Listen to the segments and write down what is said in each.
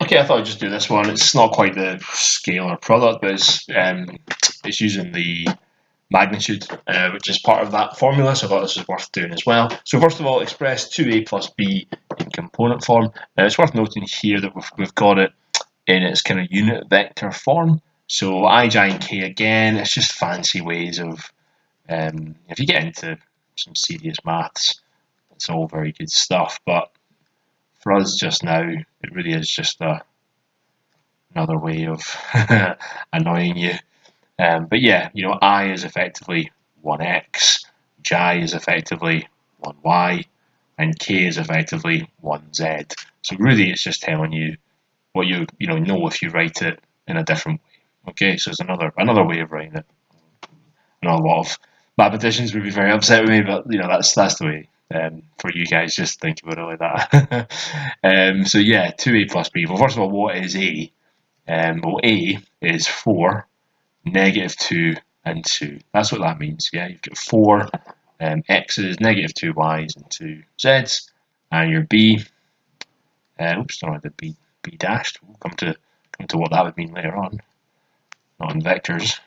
Okay, I thought I'd just do this one. It's not quite the scalar product, but it's using the magnitude, which is part of that formula, so I thought this was worth doing as well. So first of all, express 2a plus b in component form. Now it's worth noting here that we've got it in its kind of unit vector form. So I, j, and k again, it's just fancy ways of, if you get into some serious maths, it's all very good stuff, but for us just now, it really is just another way of annoying you. But yeah, I is effectively 1x, j is effectively 1y, and k is effectively 1z. So really it's just telling you what you know if you write it in a different way. Okay, so it's another way of writing it. I know a lot of mathematicians would be very upset with me, but that's the way. For you guys, just think about it like that. So yeah, 2a plus b. Well, first of all, what is a? Well, a is 4, -2, and 2. That's what that means. Yeah, you've got 4 x's, -2 y's, and 2 z's, and your b. Oops, sorry, the b dashed. We'll come to what that would mean later on. Not in vectors,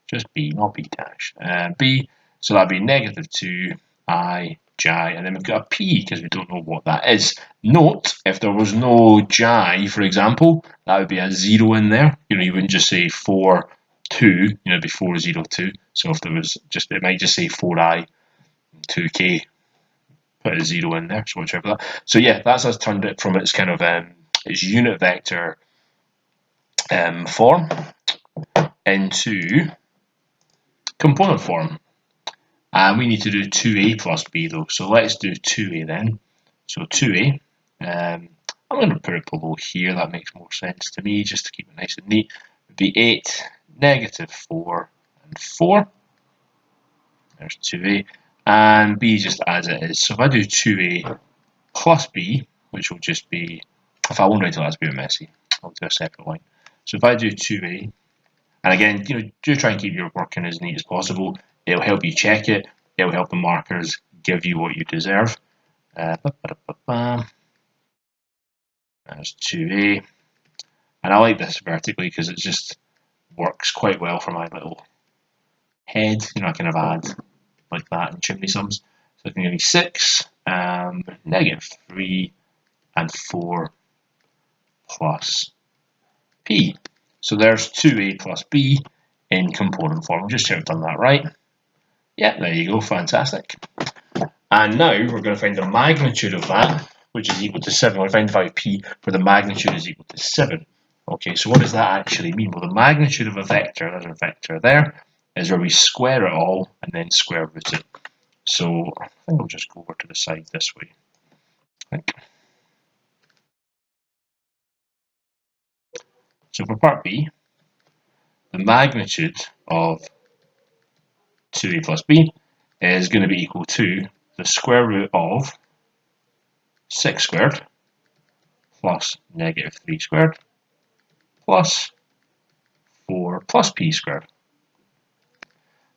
just b, not b dash. B, so that'd be -2 I j, and then we've got a p because we don't know what that is. Note, if there was no j, for example, that would be a 0 in there. You wouldn't just say 4, 2, it'd be 4, 0, 2. So if there was it might just say 4i, 2k, put a 0 in there, so watch out for that. So yeah, that's us turned it from its kind of its unit vector form into component form. And we need to do 2a plus b though, so let's do 2a then. So 2a, I'm going to put it below here, that makes more sense to me, just to keep it nice and neat. It would be 8, -4, and 4. There's 2a. And b just as it is. So if I do 2a plus b, which will just be, if I won't write it, that's a bit messy. I'll do a separate line. So if I do 2a, and again, do try and keep your working as neat as possible. It'll help you check it. It'll help the markers give you what you deserve. There's 2a. And I like this vertically because it just works quite well for my little head. I kind of add like that in chimney sums. So it's going to be 6, -3, and 4 plus p. So there's 2a plus b in component form. Just check I've done that right. Yeah, there you go, fantastic. And now we're going to find the magnitude of that, which is equal to 7. We're going to find the value of p where the magnitude is equal to 7. Okay, so what does that actually mean? Well, the magnitude of a vector, there's a vector there, is where we square it all and then square root it. So I think I'll just go over to the side this way. So for part B, the magnitude of 2a plus b is going to be equal to the square root of 6 squared plus -3 squared plus 4 plus p squared.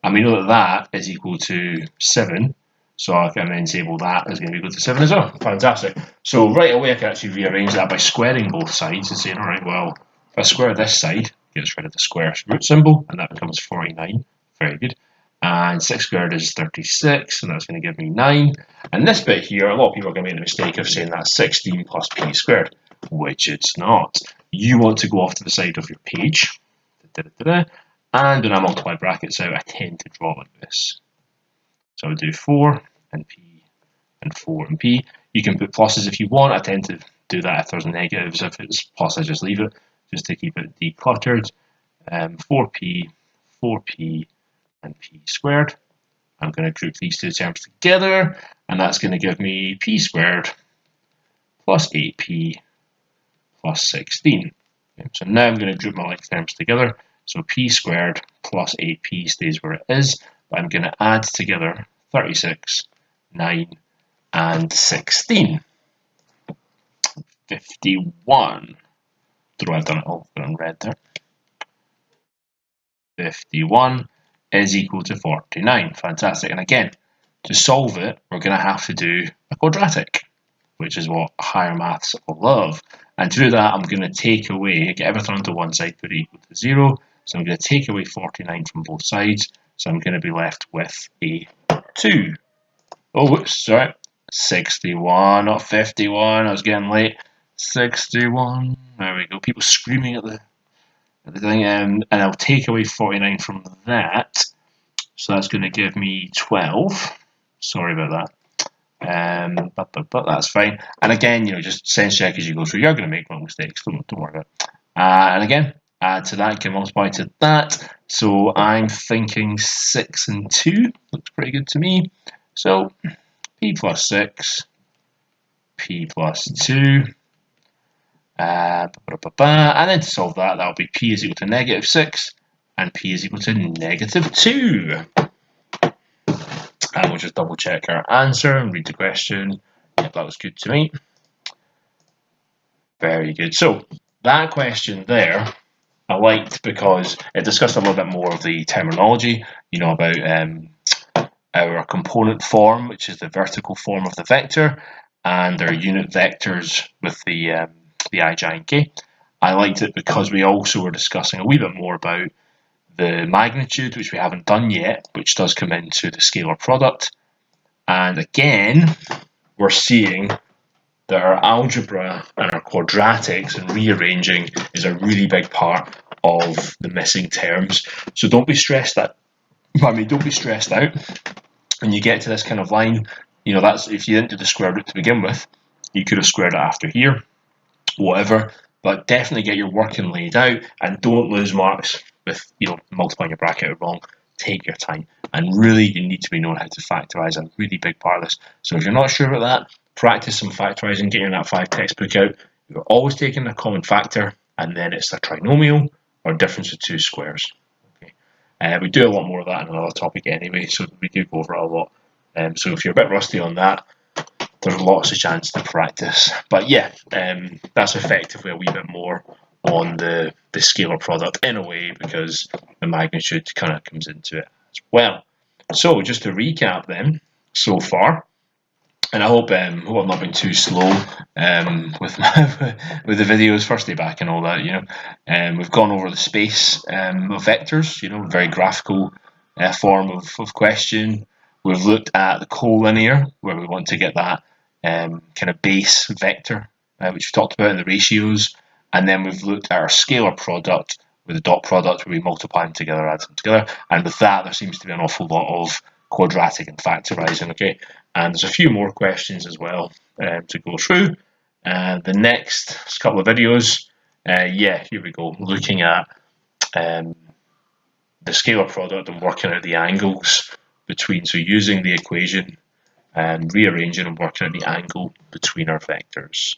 And we know that that is equal to 7, so I can then say, well, that is going to be equal to 7 as well. Fantastic. So right away I can actually rearrange that by squaring both sides and saying, all right, well, if I square this side, it gets rid of the square root symbol, and that becomes 49. Very good. And 6 squared is 36, and that's going to give me 9. And this bit here, a lot of people are going to make the mistake of saying that's 16 plus p squared, which it's not. You want to go off to the side of your page, and when I multiply brackets out, I tend to draw like this. So I would do 4 and p and 4 and p. You can put pluses if you want. I tend to do that if there's negatives. If it's plus, I just leave it, just to keep it decluttered. 4p, 4p, and p squared. I'm going to group these two terms together, and that's going to give me p squared plus 8p plus 16. Okay, so now I'm going to group my like terms together. So p squared plus 8p stays where it is, but I'm going to add together 36, 9, and 16. 51. Don't know I've done it all, but in red there. 51 is equal to 49. Fantastic. And again, to solve it, we're going to have to do a quadratic. which is what higher maths love. And to do that, I'm going to take away, get everything onto one side, put it equal to 0. So I'm going to take away 49 from both sides. So I'm going to be left with a 2. Oh, whoops, sorry. 61, not 51. I was getting late. 61. There we go. People screaming at the thing. And I'll take away 49 from that. So that's going to give me 12. Sorry about that. But that's fine. And again, just sense check as you go through. You're going to make little mistakes. Don't worry about it. And again, add to that, can multiply to that. So I'm thinking 6 and 2. Looks pretty good to me. So p plus 6, p plus 2. And then to solve that, that'll be p is equal to negative 6 and p is equal to negative 2. And we'll just double check our answer and read the question. Yep, that was good to me. Very good. So that question there, I liked because it discussed a little bit more of the terminology, about our component form, which is the vertical form of the vector, and our unit vectors with the I, j, and k. I liked it because we also were discussing a wee bit more about the magnitude, which we haven't done yet, which does come into the scalar product. And again, we're seeing that our algebra and our quadratics and rearranging is a really big part of the missing terms. So don't be stressed out. Don't be stressed out when you get to this kind of line. That's if you didn't do the square root to begin with, you could have squared it after here, whatever. But definitely get your working laid out and don't lose marks with multiplying your bracket wrong. Take your time, and really you need to be knowing how to factorize, a really big part of this. So if you're not sure about that, practice some factorizing, get your Nat 5 textbook out. You're always taking a common factor, and then it's a trinomial or difference of two squares. Okay. We do a lot more of that in another topic anyway, so we do go over it a lot. So if you're a bit rusty on that, there's lots of chance to practice. But yeah, that's effectively a wee bit more on the scalar product in a way, because the magnitude kind of comes into it as well. So just to recap then, so far, and I hope I've not been too slow with with the videos, first day back and all that. We've gone over the space of vectors. Very graphical form of question. We've looked at the collinear, where we want to get that kind of base vector, which we talked about in the ratios. And then we've looked at our scalar product with the dot product, where we multiply them together, add them together. And with that, there seems to be an awful lot of quadratic and factorizing. Okay, and there's a few more questions as well to go through. The next couple of videos, here we go, looking at the scalar product and working out the angles between, so using the equation and rearranging and working out the angle between our vectors.